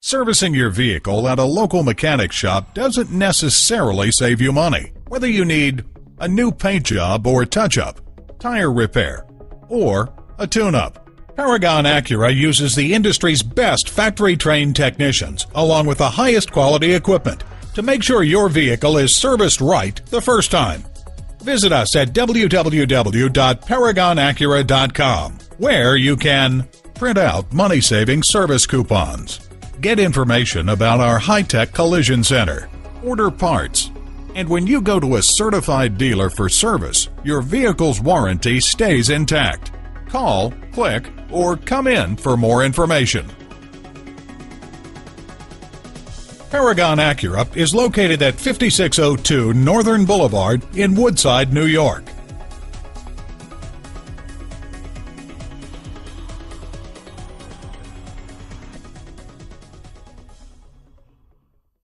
Servicing your vehicle at a local mechanic shop doesn't necessarily save you money. Whether you need a new paint job or touch-up, tire repair, or a tune-up, Paragon Acura uses the industry's best factory-trained technicians along with the highest quality equipment to make sure your vehicle is serviced right the first time. Visit us at www.paragonacura.com, where you can print out money-saving service coupons, get information about our high-tech collision center, order parts, and when you go to a certified dealer for service, your vehicle's warranty stays intact. Call, click, or come in for more information. Paragon Acura is located at 5602 Northern Boulevard in Woodside, New York.